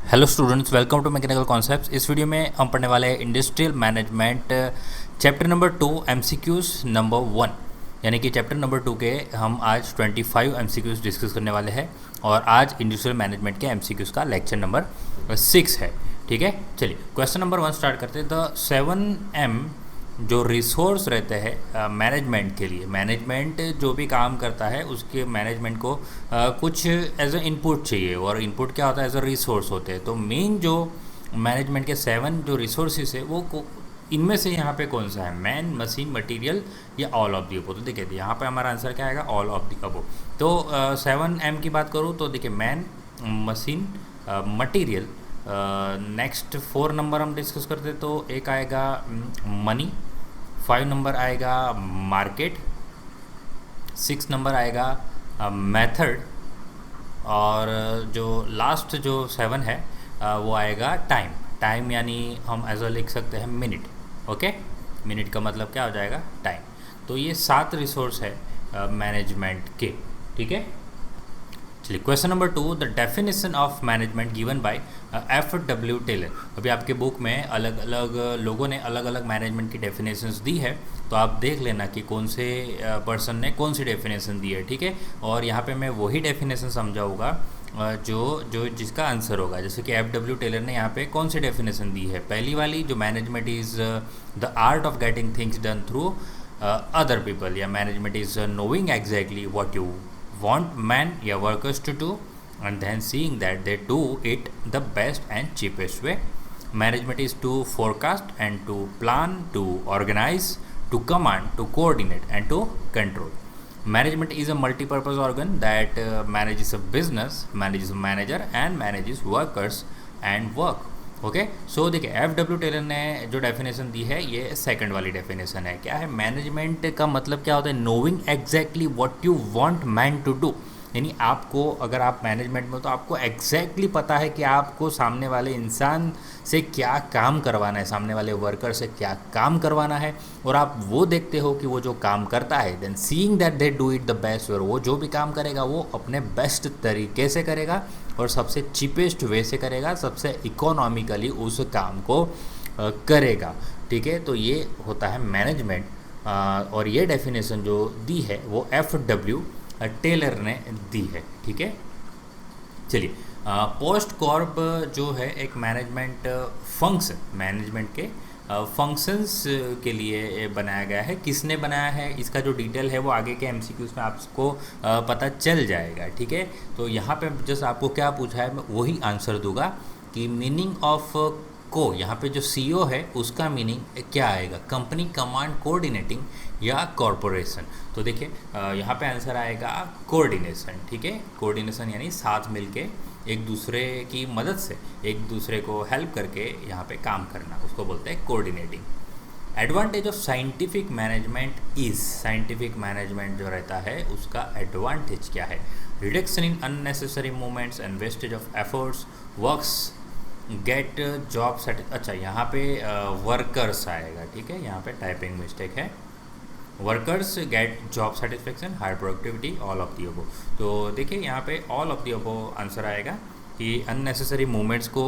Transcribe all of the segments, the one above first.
Hello students, welcome to mechanical concepts. इस video में हम पढ़ने वाले हैं industrial management chapter number 2 MCQs number 1, यानी कि चैप्टर नंबर 2 के हम आज 25 एमसीक्यूज डिस्कस करने वाले हैं और आज इंडस्ट्रियल मैनेजमेंट के एमसीक्यूज का लेक्चर नंबर 6 है। ठीक है, चलिए क्वेश्चन नंबर 1 स्टार्ट करते हैं। द 7M जो रिसोर्स रहते हैं मैनेजमेंट के लिए, मैनेजमेंट जो भी काम करता है उसके मैनेजमेंट को कुछ एज अ इनपुट चाहिए, और इनपुट क्या होता है, एज अ रिसोर्स होते हैं। तो मेन जो मैनेजमेंट के 7 जो रिसोर्सेज है वो इनमें से यहाँ पे कौन सा है, मैन, मशीन, मटेरियल या ऑल ऑफ दी अबो। तो देखिए यहाँ पे हमारा आंसर क्या आएगा, ऑल ऑफ दी अबो। तो 7M की बात करूँ तो देखिए man, machine, material. Next 4 number हम डिस्कस करते तो एक आएगा मनी, 5 नंबर आएगा मार्केट, 6 नंबर आएगा मेथड, और जो लास्ट जो 7 है वो आएगा टाइम। टाइम यानी हम एज अ लिख सकते हैं मिनट। ओके, मिनट का मतलब क्या हो जाएगा, टाइम। तो ये 7 रिसोर्स है मैनेजमेंट के। ठीक है, चलिए question number 2, the definition of management given by F.W. Taylor. अभी आपके बुक में अलग अलग लोगों ने अलग अलग मैनेजमेंट की डेफिनेशंस दी है, तो आप देख लेना कि कौन से पर्सन ने कौन सी डेफिनेशन दी है। ठीक है, और यहाँ पे मैं वही डेफिनेशन समझाऊंगा जो जो जिसका आंसर होगा। जैसे कि F.W. टेलर ने यहाँ पे कौन सी डेफिनेशन दी है, पहली वाली जो management is the art of getting things done through other people, या management is knowing exactly what you want man या workers to do and then seeing that they do it the best and cheapest way. Management is to forecast and to plan, to organize, to command, to coordinate and to control. Management is a multi-purpose organ that manages a business, manages a manager and manages workers and work. Okay, so देखिए F.W. Taylor ने जो definition दी है ये second वाली definition है। क्या है, management का मतलब क्या होता है, knowing exactly what you want man to do. यानी आपको, अगर आप मैनेजमेंट में हो तो आपको एग्जैक्टली पता है कि आपको सामने वाले इंसान से क्या काम करवाना है, सामने वाले वर्कर से क्या काम करवाना है, और आप वो देखते हो कि वो जो काम करता है, then seeing that they do it the best way, वो जो भी काम करेगा वो अपने बेस्ट तरीके से करेगा और सबसे चीपेस्ट वे से करेगा, सबसे इकोनॉमिकली उस काम को करेगा। ठीक है, तो ये होता है मैनेजमेंट, और ये डेफिनेशन जो दी है वो F.W. टेलर ने दी है। ठीक है, चलिए पोस्ट कॉर्प जो है एक मैनेजमेंट फंक्शन, मैनेजमेंट के फंक्शंस के लिए बनाया गया है। किसने बनाया है, इसका जो डिटेल है वो आगे के एमसीक्यूज में आपको पता चल जाएगा। ठीक है, तो यहाँ पे जस्ट आपको क्या पूछा है मैं वही आंसर दूंगा कि मीनिंग ऑफ को, यहाँ पे जो सीईओ है उसका मीनिंग क्या आएगा, कंपनी, कमांड, कोऑर्डिनेटिंग या कॉरपोरेशन। तो देखिए यहाँ पे आंसर आएगा कोऑर्डिनेशन। ठीक है, कोऑर्डिनेशन यानी साथ मिलके एक दूसरे की मदद से एक दूसरे को हेल्प करके यहाँ पे काम करना, उसको बोलते हैं coordinating. Advantage of scientific management is, scientific management जो रहता है उसका एडवांटेज क्या है, reduction in unnecessary movements and wastage of efforts, works get job अच्छा यहाँ पे वर्कर्स आएगा। ठीक है, यहाँ पे टाइपिंग मिस्टेक है, workers get job satisfaction, high productivity, all of the above. तो देखिए यहाँ पे all of the above answer आएगा कि अननेसेसरी मूवमेंट्स को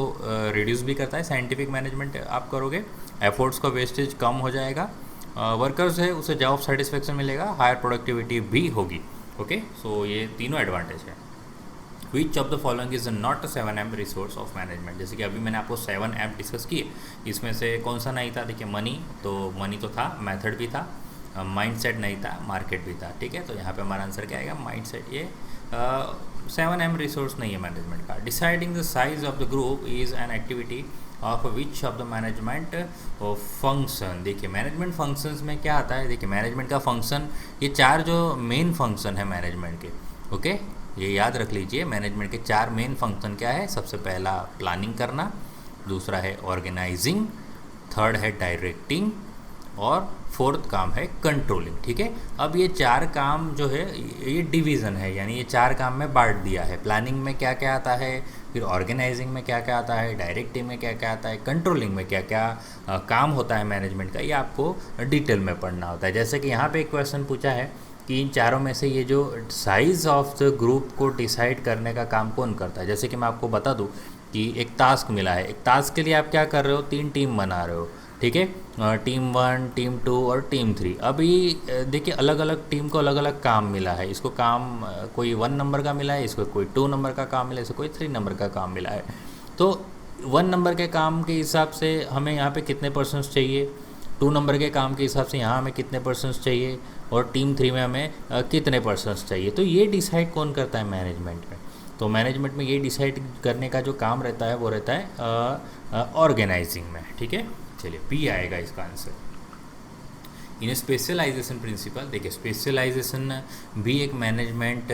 रिड्यूस भी करता है साइंटिफिक मैनेजमेंट आप करोगे, एफर्ट्स का वेस्टेज कम हो जाएगा, वर्कर्स है उसे जॉब सेटिस्फेक्शन मिलेगा, हायर प्रोडक्टिविटी भी होगी। ओके, सो ये तीनों एडवांटेज है। विच of the following is not 7M resource of management. जैसे कि अभी मैंने आपको 7M डिस्कस किए, इसमें से कौन सा नहीं था, देखिए मनी, तो मनी तो था, मेथड भी था, माइंडसेट नहीं था, मार्केट भी था। ठीक है, तो यहाँ पे हमारा आंसर क्या आएगा, माइंडसेट। ये 7M रिसोर्स नहीं है मैनेजमेंट का। Deciding the size of the group is an activity of which of the management function. देखिए मैनेजमेंट फंक्शंस में क्या आता है, देखिए मैनेजमेंट का फंक्शन, ये 4 जो मेन फंक्शन है मैनेजमेंट के। ओके, ये याद रख लीजिए, मैनेजमेंट के 4 मेन फंक्शन क्या है, सबसे पहला प्लानिंग करना, दूसरा है ऑर्गेनाइजिंग, थर्ड है डायरेक्टिंग, और फोर्थ काम है कंट्रोलिंग। ठीक है, अब ये 4 काम जो है ये डिवीज़न है, यानी ये 4 काम में बांट दिया है। प्लानिंग में क्या क्या आता है, फिर ऑर्गेनाइजिंग में क्या क्या आता है, डायरेक्टिंग में क्या क्या आता है, कंट्रोलिंग में क्या क्या काम होता है मैनेजमेंट का, ये आपको डिटेल में पढ़ना होता है। जैसे कि यहाँ पे एक क्वेश्चन पूछा है कि इन चारों में से ये जो साइज़ ऑफ द ग्रुप को डिसाइड करने का काम कौन करता है। जैसे कि मैं आपको बता दूं कि एक टास्क मिला है, एक टास्क के लिए आप क्या कर रहे हो, 3 टीम बना रहे हो, ठीक है, टीम 1, टीम 2 और टीम 3। अभी देखिए अलग अलग टीम को अलग अलग काम मिला है, इसको काम कोई 1 नंबर का मिला है, इसको कोई 2 नंबर का काम मिला है, इसको कोई 3 नंबर का काम मिला है। तो 1 नंबर के काम के हिसाब से हमें यहाँ पे कितने परसेंट्स चाहिए, 2 नंबर के काम के हिसाब से यहाँ हमें कितने परसेंट्स चाहिए, और टीम 3 में हमें कितने परसेंट्स चाहिए। तो ये डिसाइड कौन करता है मैनेजमेंट में। तो मैनेजमेंट में ये डिसाइड करने का जो काम रहता है वो रहता है ऑर्गेनाइजिंग में, ठीक है। चलिए पी आएगा इसका आंसर। इन स्पेशलाइजेशन प्रिंसिपल, देखिए स्पेशलाइजेशन भी एक मैनेजमेंट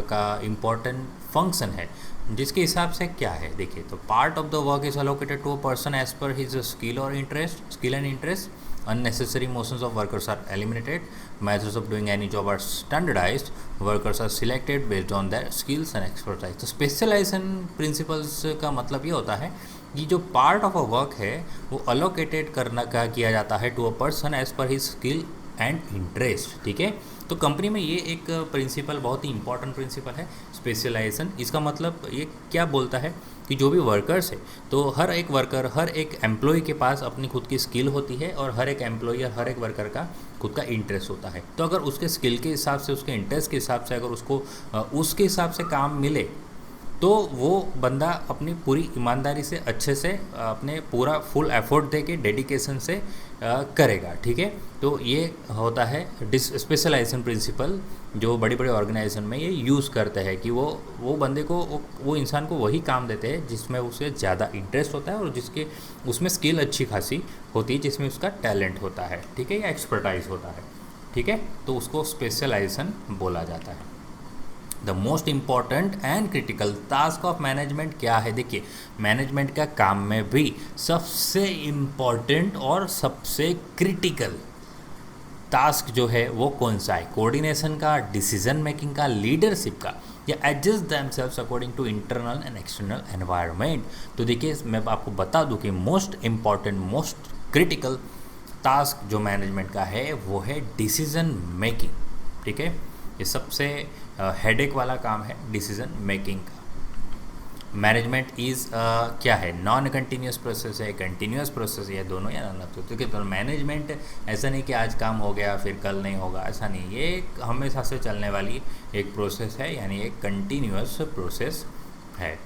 का इम्पॉर्टेंट फंक्शन है, जिसके हिसाब से क्या है देखिए, तो part of the work is allocated to a person as per his skill और interest, skill and interest. Unnecessary motions of workers are eliminated. Methods of doing any job are standardized. Workers are selected based on their skills and expertise. तो specialisation principles का मतलब ये होता है कि जो part of a work है वो अलोकेटेड करना का किया जाता है to a person as per his skill and interest, ठीक है। तो कंपनी में ये एक प्रिंसिपल बहुत ही इंपॉर्टेंट प्रिंसिपल है स्पेशलाइजेशन। इसका मतलब ये क्या बोलता है कि जो भी वर्कर्स है, तो हर एक वर्कर, हर एक एम्प्लॉय के पास अपनी खुद की स्किल होती है, और हर एक एम्प्लॉय और हर एक वर्कर का खुद का इंटरेस्ट होता है। तो अगर उसके स्किल के हिसाब से, उसके इंटरेस्ट के हिसाब से अगर उसको उसके हिसाब से काम मिले, तो वो बंदा अपनी पूरी ईमानदारी से अच्छे से अपने पूरा फुल एफर्ट दे के डेडिकेशन से करेगा, ठीक है। तो ये होता है स्पेशलाइजेशन प्रिंसिपल, जो बड़ी बड़ी ऑर्गेनाइजेशन में ये यूज़ करते हैं कि वो बंदे को, वो इंसान को वही काम देते हैं जिसमें उसे ज़्यादा इंटरेस्ट होता है और जिसके उसमें स्किल अच्छी खासी होती है, जिसमें उसका टैलेंट होता है, ठीक है, या एक्सपर्टाइज होता है, ठीक है। तो उसको स्पेशलाइजेशन बोला जाता है। The most important and critical task of management क्या है, देखिए मैनेजमेंट का काम में भी सबसे इम्पॉर्टेंट और सबसे क्रिटिकल टास्क जो है वो कौन सा है, कोऑर्डिनेशन का, डिसीजन मेकिंग का, लीडरशिप का, या adjust themselves according to internal and external environment. तो देखिए मैं आपको बता दूं कि most important, most critical task जो मैनेजमेंट का है वो है डिसीजन मेकिंग, ठीक है। ये सबसे हेडेक वाला काम है डिसीजन मेकिंग का। मैनेजमेंट इज़ क्या है, नॉन कंटिन्यूस प्रोसेस है, कंटिन्यूस प्रोसेस है, दोनों या अलग तो, क्योंकि तो मैनेजमेंट ऐसा नहीं कि आज काम हो गया फिर कल नहीं होगा, ऐसा नहीं, ये एक हमेशा से चलने वाली एक प्रोसेस है, यानी एक कंटिन्यूस प्रोसेस है।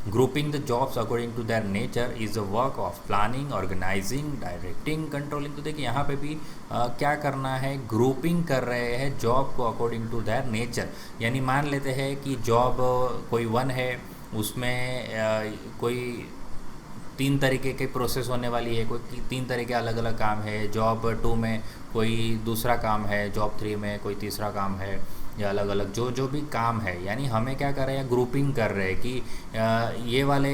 Grouping the jobs according to their nature is a work of planning, organising, directing, controlling. तो देखिए यहाँ पे भी क्या करना है, ग्रुपिंग कर रहे हैं जॉब को अकॉर्डिंग टू देयर नेचर। यानी मान लेते हैं कि जॉब कोई 1 है, उसमें कोई 3 तरीके के प्रोसेस होने वाली है, कोई 3 तरह के अलग अलग काम है। जॉब 2 में कोई दूसरा काम है, जॉब 3 में कोई तीसरा काम है, या अलग अलग जो भी काम है। यानी हमें क्या कर रहे हैं, ग्रुपिंग कर रहे हैं कि ये वाले,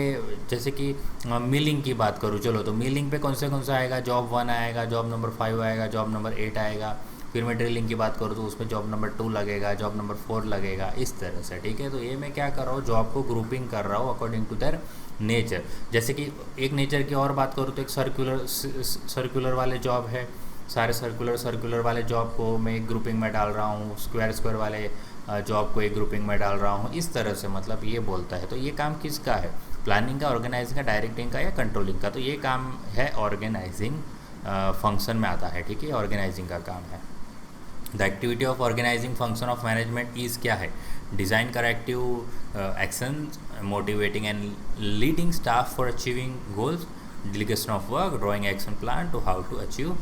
जैसे कि मिलिंग की बात करूँ, चलो तो मिलिंग पे कौन सा आएगा, जॉब 1 आएगा, जॉब नंबर 5 आएगा, जॉब नंबर 8 आएगा। फिर मैं ड्रिलिंग की बात करूँ तो उसमें जॉब नंबर 2 लगेगा, जॉब नंबर 4 लगेगा, इस तरह से, ठीक है। तो ये मैं क्या कर रहा हूँ, जॉब को ग्रुपिंग कर रहा हूँ अकॉर्डिंग टू देयर नेचर। जैसे कि एक नेचर की और बात करूँ तो एक सर्कुलर वाले जॉब है, सारे सर्कुलर वाले जॉब को मैं एक ग्रुपिंग में डाल रहा हूँ, स्क्वायर वाले जॉब को एक ग्रुपिंग में डाल रहा हूँ, इस तरह से मतलब ये बोलता है। तो ये काम किसका है, प्लानिंग का, ऑर्गेनाइजिंग का, डायरेक्टिंग का, या कंट्रोलिंग का। तो ये काम है ऑर्गेनाइजिंग फंक्शन में आता है, ठीक है, ऑर्गेनाइजिंग का काम है। The activity of organising function of management is क्या है, design corrective action, motivating and leading staff for achieving goals, delegation of work, drawing action plan to how to achieve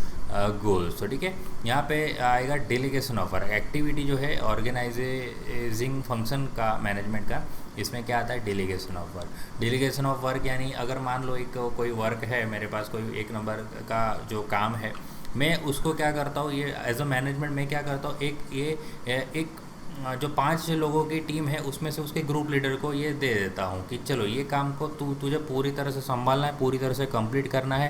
goals. तो ठीक है, यहाँ पे आएगा डेलीगेशन ऑफ वर्क। एक्टिविटी जो है ऑर्गेनाइजिंग फंक्शन का मैनेजमेंट का, इसमें क्या आता है, delegation of work. Delegation of work यानी अगर मान लो एक कोई वर्क है मेरे पास, कोई 1 नंबर का जो काम है, मैं उसको क्या करता हूँ, ये एज अ मैनेजमेंट मैं क्या करता हूँ, एक जो 5 लोगों की टीम है उसमें से उसके ग्रुप लीडर को ये दे देता हूँ कि चलो ये काम को तुझे पूरी तरह से संभालना है, पूरी तरह से कंप्लीट करना है।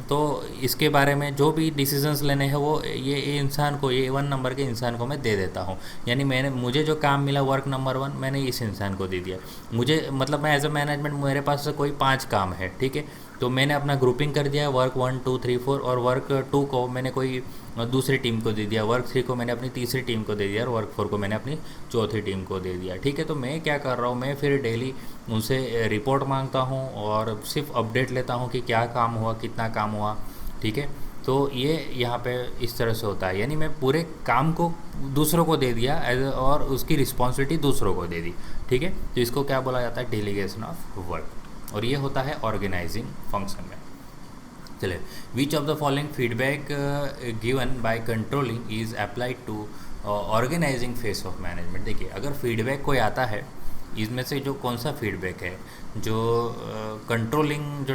तो इसके बारे में जो भी डिसीजंस लेने हैं वो ये इंसान को, ये 1 नंबर के इंसान को मैं दे देता हूँ। यानी मुझे जो काम मिला वर्क नंबर 1 मैंने इस इंसान को दे दिया। मुझे मतलब मैं एज अ मैनेजमेंट मेरे पास कोई 5 काम है, ठीक है, तो मैंने अपना ग्रुपिंग कर दिया वर्क 1 2 3 4, और वर्क 2 को मैंने कोई दूसरी टीम को दे दिया, वर्क 3 को मैंने अपनी तीसरी टीम को दे दिया, और वर्क 4 को मैंने अपनी चौथी टीम को दे दिया। ठीक है, तो मैं क्या कर रहा हूँ, मैं फिर डेली उनसे रिपोर्ट मांगता हूँ और सिर्फ अपडेट लेता हूँ कि क्या काम हुआ, कितना काम हुआ। ठीक है, तो ये यहाँ पे इस तरह से होता है, यानी मैं पूरे काम को दूसरों को दे दिया और उसकी रिस्पॉन्सिबिलिटी दूसरों को दे दी। ठीक है, तो इसको क्या बोला जाता है, डेलीगेशन ऑफ वर्क, और ये होता है ऑर्गेनाइजिंग फंक्शन में। चलिए, which of the following feedback given by controlling is applied to organising phase of management. देखिए, अगर फीडबैक कोई आता है, इसमें से जो कौन सा फीडबैक है जो कंट्रोलिंग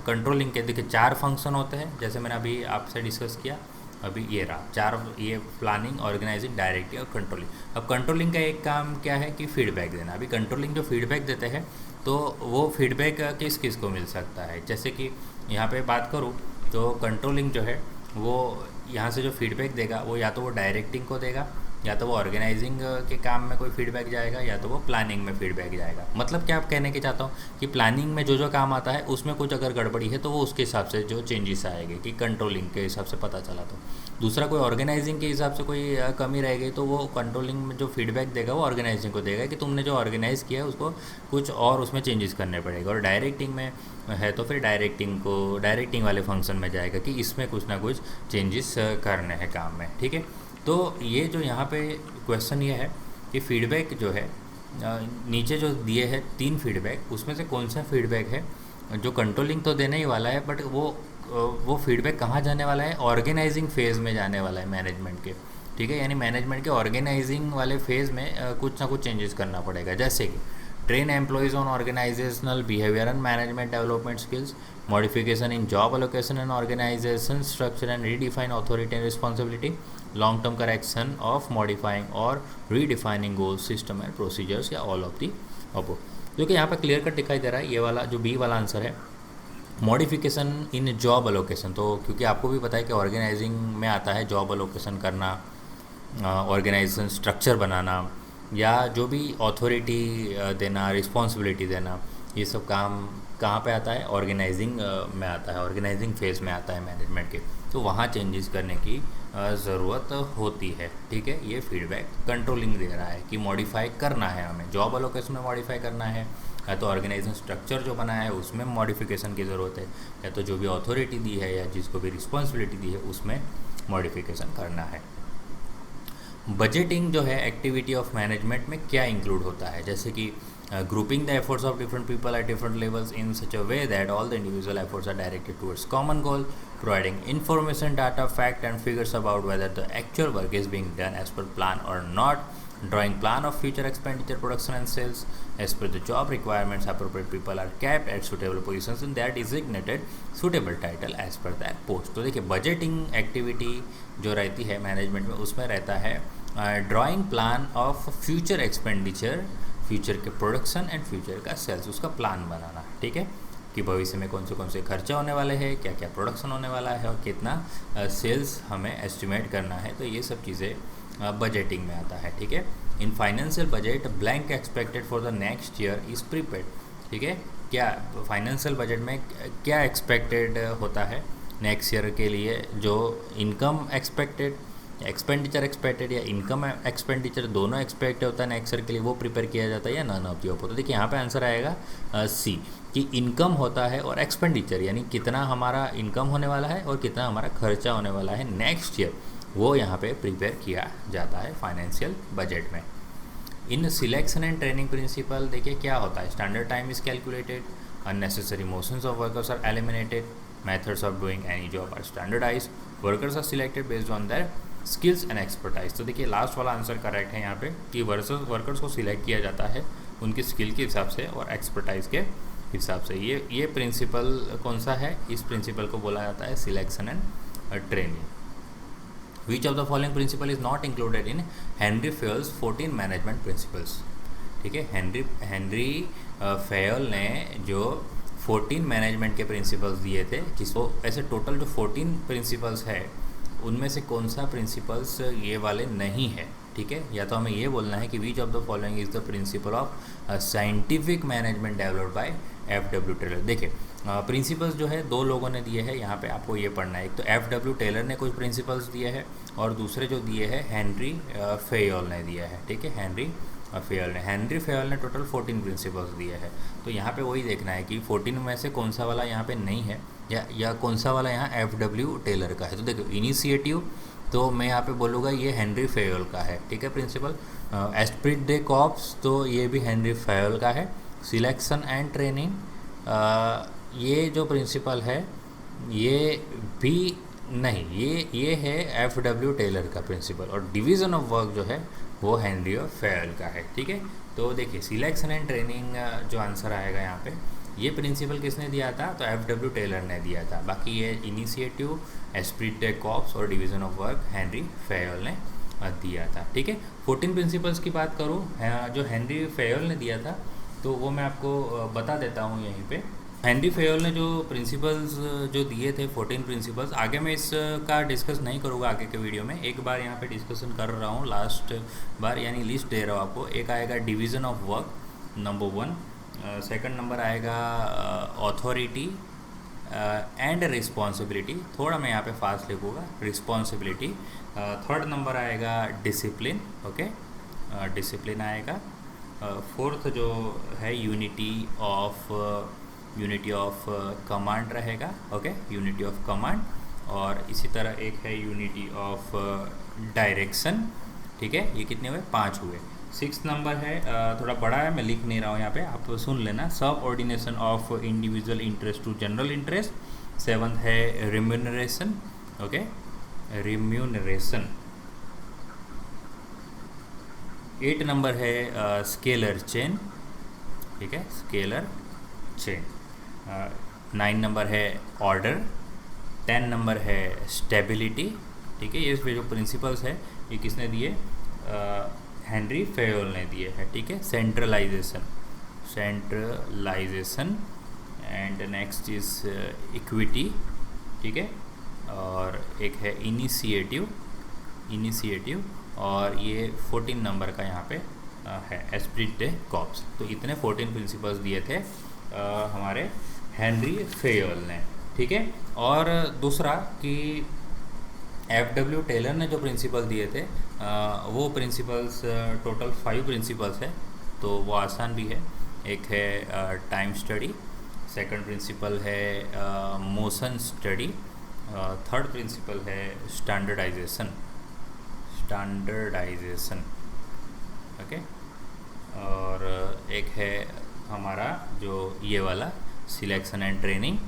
कंट्रोलिंग के, देखिए 4 फंक्शन होते हैं, जैसे मैंने अभी आपसे डिस्कस किया, अभी ये रहा 4, ये प्लानिंग, ऑर्गेनाइजिंग, डायरेक्टिंग और कंट्रोलिंग। अब कंट्रोलिंग का एक काम क्या है कि फीडबैक देना। अभी कंट्रोलिंग जो फीडबैक देते हैं, तो वो फीडबैक किस किस को मिल सकता है, जैसे कि यहाँ पे बात करूँ तो कंट्रोलिंग जो है वो यहाँ से जो फीडबैक देगा वो या तो वो डायरेक्टिंग को देगा, या तो वो ऑर्गेनाइजिंग के काम में कोई फीडबैक जाएगा, या तो वो प्लानिंग में फीडबैक जाएगा। मतलब क्या आप कहने के चाहता हूँ कि प्लानिंग में जो जो काम आता है उसमें कुछ अगर गड़बड़ी है तो वो उसके हिसाब से जो चेंजेस आएंगे कि कंट्रोलिंग के हिसाब से पता चला। तो दूसरा कोई ऑर्गेनाइजिंग के हिसाब से कोई कमी रह गई तो वो कंट्रोलिंग में जो फीडबैक देगा वो ऑर्गेनाइजिंग को देगा कि तुमने जो ऑर्गेनाइज किया है उसको कुछ और उसमें चेंजेस करने पड़ेगा। और डायरेक्टिंग में है तो फिर डायरेक्टिंग वाले फंक्शन में जाएगा कि इसमें कुछ ना कुछ चेंजेस करने हैं काम में। ठीक है, तो ये जो यहाँ पे क्वेश्चन ये है कि फीडबैक जो है नीचे जो दिए हैं 3 फीडबैक, उसमें से कौन सा फीडबैक है जो कंट्रोलिंग तो देने ही वाला है, बट वो फीडबैक कहाँ जाने वाला है, ऑर्गेनाइजिंग फेज़ में जाने वाला है मैनेजमेंट के। ठीक है, यानी मैनेजमेंट के ऑर्गेनाइजिंग वाले फेज़ में कुछ ना कुछ चेंजेस करना पड़ेगा, जैसे कि train employees on organizational behavior and management development skills, modification in job allocation and organization structure and redefine authority and responsibility, long term correction of modifying or redefining goals, system and procedures, या all of the above। जो कि यहाँ पर clear cut दिखाई दे रहा है, ये वाला जो बी वाला आंसर है, मॉडिफिकेशन इन जॉब अलोकेशन। तो क्योंकि आपको भी पता है कि ऑर्गेनाइजिंग में आता है जॉब अलोकेशन करना, ऑर्गेनाइजेशन स्ट्रक्चर बनाना, या जो भी अथॉरिटी देना, रिस्पॉन्सिबिलिटी देना, ये सब काम कहाँ पे आता है, ऑर्गेनाइजिंग में आता है, ऑर्गेनाइजिंग फेज़ में आता है मैनेजमेंट के। तो वहाँ चेंजेस करने की ज़रूरत होती है। ठीक है, ये फीडबैक कंट्रोलिंग दे रहा है कि मॉडिफाई करना है, हमें जॉब अलोकेशन में मॉडिफाई करना है, या तो ऑर्गेनाइजेशन स्ट्रक्चर जो बना है उसमें मॉडिफिकेशन की ज़रूरत है, या तो जो भी अथॉरिटी दी है या जिसको भी रिस्पॉन्सिबिलिटी दी है उसमें मॉडिफिकेशन करना है। बजटिंग जो है एक्टिविटी ऑफ मैनेजमेंट में क्या इंक्लूड होता है, जैसे कि grouping the efforts of different people at different levels in such a way that all the individual efforts are directed towards common goal, providing information, data, fact and figures about whether the actual work is being done as per plan और not, drawing plan of future expenditure, production and sales as per the job requirements, appropriate people are kept at suitable positions in their designated suitable title as per their post। तो देखिए, budgeting activity जो रहती है management में उसमें रहता है drawing plan of future expenditure, future के प्रोडक्शन एंड फ्यूचर का सेल्स, उसका प्लान बनाना। ठीक है, कि भविष्य में कौन से खर्चे होने वाले हैं, क्या क्या प्रोडक्शन होने वाला है और कितना सेल्स हमें एस्टिमेट करना है। तो ये सब चीज़ें बजटिंग में आता है। ठीक है, in financial budget blank expected for the next year is prepaid. ठीक है, क्या फाइनेंशियल बजट में क्या एक्सपेक्टेड होता है नेक्स्ट ईयर के लिए, जो इनकम एक्सपेक्टेड, एक्सपेंडिचर एक्सपेक्टेड या इनकम एक्सपेंडिचर दोनों एक्सपेक्ट होता है नेक्स्ट ईयर के लिए, वो प्रिपेयर किया जाता है या नन ऑफ द अबव। तो देखिए यहाँ पे आंसर आएगा सी, कि इनकम होता है और एक्सपेंडिचर यानी कितना हमारा इनकम होने वाला है और कितना हमारा खर्चा होने वाला है नेक्स्ट ईयर, वो यहाँ पे प्रिपेयर किया जाता है फाइनेंशियल बजट में। In selection and training principle देखिए क्या होता है, standard time is calculated, unnecessary motions of workers are eliminated, methods of doing any job are standardised, workers are selected based on their skills and expertise. तो देखिए last वाला answer correct है यहाँ पे कि वर्कर्स को सिलेक्ट किया जाता है उनकी स्किल के हिसाब से और एक्सपर्टाइज के हिसाब से। ये प्रिंसिपल कौन सा है, इस प्रिंसिपल को बोला जाता है selection and training. Which of the following principle is not included in Henry Fayol's 14 management principles. ठीक है, हेनरी फेयल ने जो 14 मैनेजमेंट के प्रिंसिपल्स दिए थे, जिसको ऐसे टोटल जो 14 प्रिंसिपल्स है उनमें से कौन सा प्रिंसिपल्स ये वाले नहीं है। ठीक है, या तो हमें ये बोलना है कि which of the following is the principle of scientific management developed by FW Taylor. देखिए प्रिंसिपल्स जो है दो लोगों ने दिए हैं, यहाँ पे आपको ये पढ़ना है। एक तो FW टेलर ने कुछ प्रिंसिपल्स दिए हैं और दूसरे जो दिए हैं हेनरी फेयोल ने दिया है, ठीक है। हेनरी फेयोल ने टोटल 14 प्रिंसिपल्स दिए हैं। तो यहाँ पे वही देखना है कि 14 में से कौन सा वाला यहाँ पे नहीं है या कौन सा वाला यहाँ FW टेलर का है। तो देखो इनिशिएटिव तो मैं यहाँ पे बोलूँगा ये हेनरी फेयोल का है, ठीक है प्रिंसिपल। एस्प्रिट दे कॉर्प्स तो ये भी हेनरी फेयोल का है। सिलेक्शन एंड ट्रेनिंग ये जो प्रिंसिपल है ये भी नहीं, ये है FW टेलर का प्रिंसिपल। और डिवीज़न ऑफ वर्क जो है वो हेनरी फेयोल का है, ठीक है। तो देखिए सिलेक्शन एंड ट्रेनिंग जो आंसर आएगा यहाँ पे, ये प्रिंसिपल किसने दिया था, तो FW टेलर ने दिया था। बाकी ये इनिशिएटिव, एस्प्रिट दे कॉर्प्स और division of work Henry Fayol ने दिया था, ठीक है। 14 प्रिंसिपल्स की बात करूँ जो हेनरी फेयोल ने दिया था तो वो मैं आपको बता देता हूँ यहीं पे। हेनरी फेयोल ने जो प्रिंसिपल्स जो दिए थे 14 प्रिंसिपल्स, आगे मैं इसका डिस्कस नहीं करूँगा आगे के वीडियो में, एक बार यहाँ पे डिस्कशन कर रहा हूँ लास्ट बार, यानी लिस्ट दे रहा हूँ आपको। एक आएगा division of work number 1, second number आएगा ऑथोरिटी एंड रिस्पॉन्सिबिलिटी, थोड़ा मैं यहाँ पे फास्ट लिखूँगा, रिस्पॉन्सिबिलिटी। थर्ड नंबर आएगा डिसिप्लिन, ओके, डिसिप्लिन आएगा। फोर्थ जो है यूनिटी ऑफ कमांड रहेगा, ओके, यूनिटी ऑफ कमांड। और इसी तरह एक है यूनिटी ऑफ डायरेक्शन, ठीक है। ये कितने हुए, 5 हुए। 6 नंबर है थोड़ा बड़ा है, मैं लिख नहीं रहा हूँ यहाँ पे, आप सुन लेना, subordination of individual interest to general interest. 7th है रिम्यूनरेशन, ओके, रिम्यूनरेशन। 8 नंबर है स्केलर चेन, ठीक है, स्केलर चेन। 9 नंबर है ऑर्डर। 10 नंबर है स्टेबिलिटी, ठीक है। ये जो प्रिंसिपल्स है ये किसने दिए, हेनरी फेयोल ने दिए हैं, ठीक है। Centralization and next is equity, ठीक है। और एक है इनिशिएटिव, और ये 14 नंबर का यहाँ पे है एस्प्रिट दे कॉर्प्स। तो इतने 14 प्रिंसिपल्स दिए थे हमारे हेनरी फेयोल ने, ठीक है। और दूसरा कि FW टेलर ने जो प्रिंसिपल दिए थे वो प्रिंसिपल्स टोटल 5 प्रिंसिपल्स है, तो वो आसान भी है। एक है टाइम स्टडी, सेकंड प्रिंसिपल है मोशन स्टडी, थर्ड प्रिंसिपल है स्टैंडर्डाइजेशन, ओके। और एक है हमारा जो ये वाला सिलेक्शन एंड ट्रेनिंग,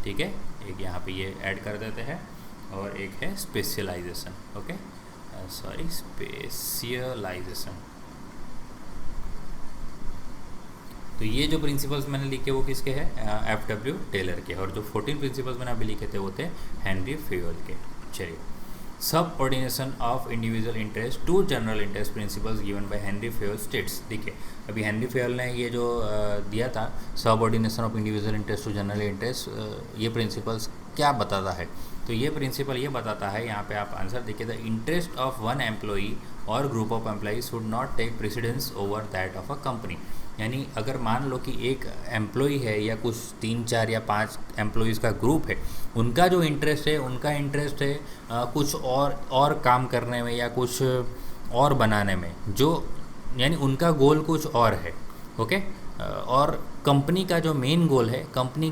ठीक है, एक यहाँ पे ये ऐड कर देते हैं। और एक है स्पेशलाइजेशन, ओके, स्पेशलाइजेशन। तो ये जो प्रिंसिपल्स मैंने लिखे वो किसके हैं, FW टेलर के। और जो 14 प्रिंसिपल्स मैंने अभी लिखे थे वो थे हेनरी फेयोल के। चलिए, subordination of individual interest to general interest principles given by Henry Fayol states. देखिए अभी हेनरी फेयोल ने ये जो दिया था subordination of individual interest to general interest, ये प्रिंसिपल्स क्या बताता है, तो ये प्रिंसिपल ये बताता है, यहाँ पे आप आंसर देखिए, the interest of one employee और group of employee should not take precedence over that of a company. यानी अगर मान लो कि एक एम्प्लॉई है या कुछ 3, 4 या 5 एम्प्लॉयज़ का ग्रुप है, उनका जो इंटरेस्ट है कुछ और काम करने में या कुछ और बनाने में, जो यानी उनका गोल कुछ और है, ओके। और कंपनी का जो मेन गोल है, कंपनी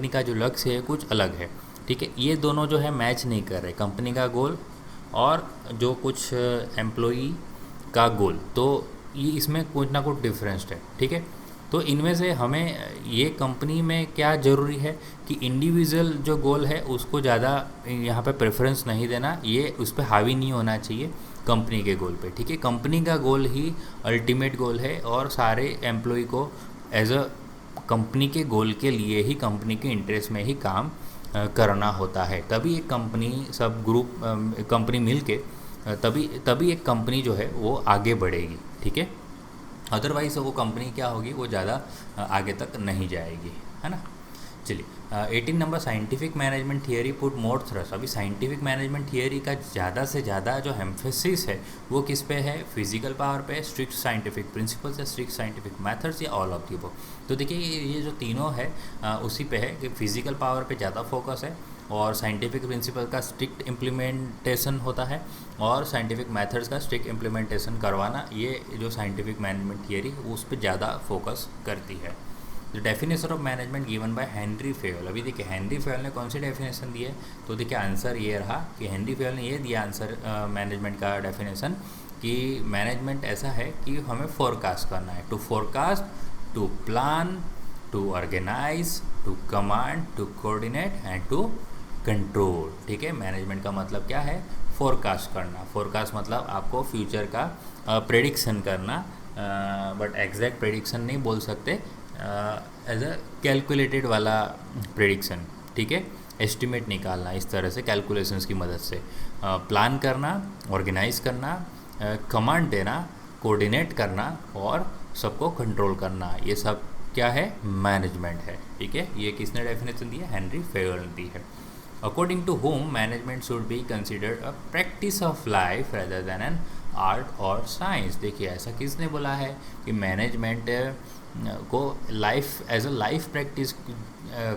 का जो लक्ष्य है कुछ अलग है, ठीक है। ये दोनों जो है मैच नहीं कर रहे, कंपनी का गोल और जो कुछ एम्प्लॉई का गोल, तो ये इसमें कुछ ना कुछ डिफरेंस है, ठीक है। तो इनमें से हमें ये कंपनी में क्या ज़रूरी है कि इंडिविजुअल जो गोल है उसको ज़्यादा यहाँ पे प्रेफरेंस नहीं देना, ये उस पर हावी नहीं होना चाहिए कंपनी के गोल पे, ठीक है। कंपनी का गोल ही अल्टीमेट गोल है और सारे एम्प्लॉय को एज अ कंपनी के गोल के लिए ही, कंपनी के इंटरेस्ट में ही काम करना होता है। तभी एक कंपनी, सब ग्रुप कंपनी मिल के तभी एक कंपनी जो है वो आगे बढ़ेगी, ठीक है। अदरवाइज़ वो कंपनी क्या होगी, वो ज़्यादा आगे तक नहीं जाएगी, है ना। चलिए 18 number scientific management theory put more thrust. अभी साइंटिफिक मैनेजमेंट थियरी का ज़्यादा से ज़्यादा जो एम्फेसिस है वो किस पे है? फिजिकल पावर पे, स्ट्रिक्ट साइंटिफिक प्रिंसिपल्स या स्ट्रिक्ट साइंटिफिक मेथड्स या ऑल ऑफ दी अबव। तो देखिए ये जो तीनों है उसी पे है कि फिजिकल पावर पे ज़्यादा फोकस है और साइंटिफिक प्रिंसिपल का स्ट्रिक्ट इम्प्लीमेंटेशन होता है और साइंटिफिक मेथड्स का स्ट्रिक्ट इम्प्लीमेंटेशन करवाना, ये जो साइंटिफिक मैनेजमेंट थियरी उस पर ज़्यादा फोकस करती है। The definition of management given by Henry Fayol. अभी देखिए हेनरी फेयल ने कौन सी डेफिनेशन दी है? तो देखिए आंसर ये रहा कि हेनरी फेयल ने ये दिया आंसर मैनेजमेंट का डेफिनेशन कि मैनेजमेंट ऐसा है कि हमें फोरकास्ट करना है, to forecast, to plan, to organise, to command, to coordinate and to control. ठीक है, मैनेजमेंट का मतलब क्या है? फोरकास्ट करना। फोरकास्ट मतलब आपको फ्यूचर का प्रेडिक्शन करना, बट एग्जैक्ट प्रेडिक्शन नहीं बोल सकते, एज अ कैलकुलेटेड वाला प्रेडिक्शन। ठीक है, एस्टिमेट निकालना इस तरह से कैलकुलेशंस की मदद से, प्लान करना, ऑर्गेनाइज करना, कमांड देना, कोऑर्डिनेट करना और सबको कंट्रोल करना, ये सब क्या है? मैनेजमेंट है। ठीक है, ये किसने डेफिनेशन दी है? हेनरी फेयल ने दी है। According to home management should be considered a practice of life rather than an art और साइंस। देखिए ऐसा किसने बोला है कि मैनेजमेंट को life as a life practice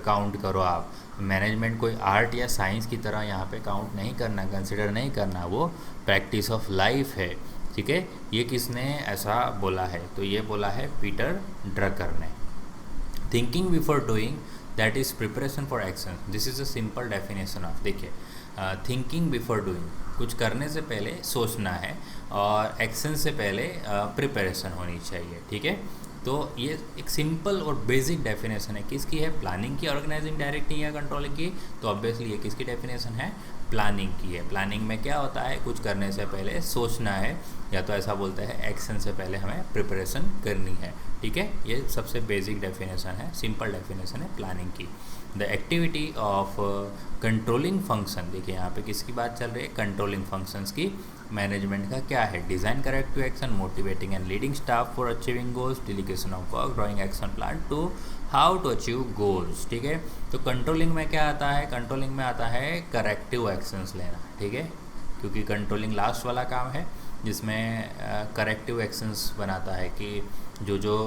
count करो आप। मैनेजमेंट कोई आर्ट या साइंस की तरह यहाँ पे काउंट नहीं करना, कंसिडर नहीं करना, वो प्रैक्टिस ऑफ लाइफ है। ठीक है, ये किसने ऐसा बोला है? तो ये बोला है पीटर ड्रकर ने। Thinking before doing that is preparation for action. This is a simple definition of, देखिए थिंकिंग बिफोर डूइंग, कुछ करने से पहले सोचना है और एक्शन से पहले प्रिपरेशन होनी चाहिए। ठीक है, तो ये एक सिंपल और बेसिक डेफिनेशन है। किसकी है? प्लानिंग की, ऑर्गेनाइजिंग, डायरेक्टिंग या कंट्रोलिंग की। तो ऑब्वियसली ये किसकी डेफिनेशन है? प्लानिंग की है। प्लानिंग में क्या होता है? कुछ करने से पहले सोचना है, या तो ऐसा बोलते हैं एक्शन से पहले हमें प्रिपरेशन करनी है। ठीक है, ये सबसे बेसिक डेफिनेशन है, सिंपल डेफिनेशन है प्लानिंग की। The activity of controlling function, देखिए यहाँ पे किसकी बात चल रही है? कंट्रोलिंग फंक्शंस की। मैनेजमेंट का क्या है? Design corrective action, motivating and leading staff for achieving goals, delegation of work, drawing action plan to how to achieve goals. ठीक है, तो कंट्रोलिंग में क्या आता है? कंट्रोलिंग में आता है करेक्टिव एक्शंस लेना। ठीक है, क्योंकि कंट्रोलिंग लास्ट वाला काम है जिसमें करेक्टिव एक्शंस बनाता है कि जो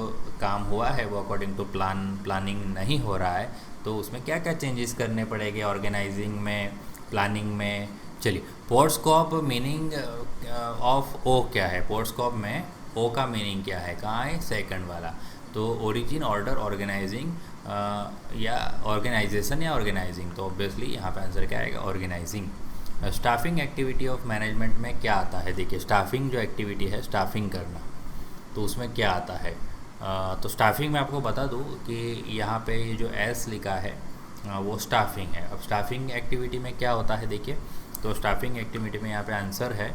काम हुआ है वो अकॉर्डिंग टू प्लानिंग नहीं हो रहा है, तो उसमें क्या क्या चेंजेस करने पड़ेंगे ऑर्गेनाइजिंग में, प्लानिंग में। चलिए, पोर्टस्कोप मीनिंग ऑफ ओ क्या है? पोर्टस्कोप में ओ का मीनिंग क्या है? कहाँ है? सेकंड वाला। तो ओरिजिन, ऑर्डर, ऑर्गेनाइजिंग या ऑर्गेनाइजेशन या ऑर्गेनाइजिंग, तो ऑब्वियसली यहाँ पे आंसर क्या आएगा? Organising. Staffing activity of management में क्या आता है? देखिए स्टाफिंग जो एक्टिविटी है, स्टाफिंग करना, तो उसमें क्या आता है? तो स्टाफिंग में आपको बता दूँ कि यहाँ पे ये जो एस लिखा है वो स्टाफिंग है। अब स्टाफिंग एक्टिविटी में क्या होता है देखिए, तो स्टाफिंग एक्टिविटी में यहाँ पे आंसर है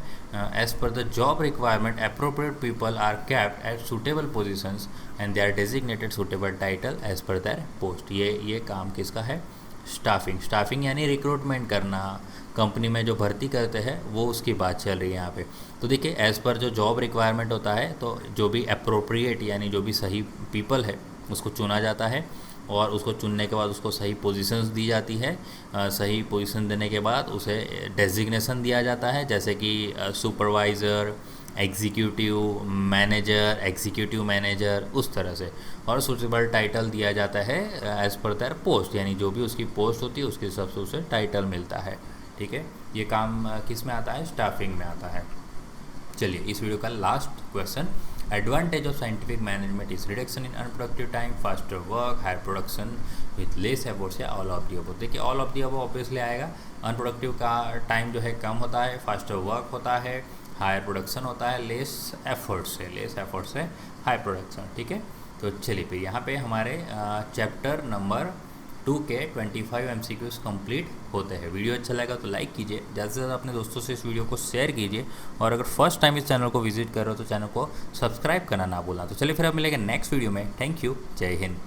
as per the job requirement appropriate people are kept at suitable positions and they are designated suitable title as per their post. ये काम किसका है? स्टाफिंग। स्टाफिंग यानी रिक्रूटमेंट करना, कंपनी में जो भर्ती करते हैं वो उसकी बात चल रही है यहाँ पे। तो देखिए एज़ पर जो जॉब रिक्वायरमेंट होता है, तो जो भी अप्रोप्रिएट यानी जो भी सही पीपल है उसको चुना जाता है और उसको चुनने के बाद उसको सही पोजीशंस दी जाती है। सही पोजीशन देने के बाद उसे डेजिग्नेशन दिया जाता है, जैसे कि supervisor, executive manager, executive manager, उस तरह से, और सूटेबल टाइटल दिया जाता है एज़ पर देयर पोस्ट, यानी जो भी उसकी पोस्ट होती है उसके हिसाब से उसे टाइटल मिलता है। ठीक है, ये काम किस में आता है? स्टाफिंग में आता है। चलिए इस वीडियो का last question, advantage of scientific management is reduction in unproductive time, faster work, higher production with less efforts या ऑल ऑफ दी अबव। देखिए all of the above obviously आएगा। अनप्रोडक्टिव का टाइम जो है कम होता है, फास्टर वर्क होता है, हायर प्रोडक्शन होता है, लेस एफर्ट से हाई प्रोडक्शन। ठीक है, तो चलिए फिर यहाँ पे हमारे चैप्टर नंबर 2 के 25 MCQs कंप्लीट होते हैं। वीडियो अच्छा लगा तो लाइक कीजिए, ज़्यादा से ज़्यादा अपने दोस्तों से इस वीडियो को शेयर कीजिए, और अगर फर्स्ट टाइम इस चैनल को विजिट कर रहे हो तो चैनल को सब्सक्राइब करना ना भूलना। तो चलिए फिर अब मिलेंगे नेक्स्ट वीडियो में। थैंक यू, जय हिंद।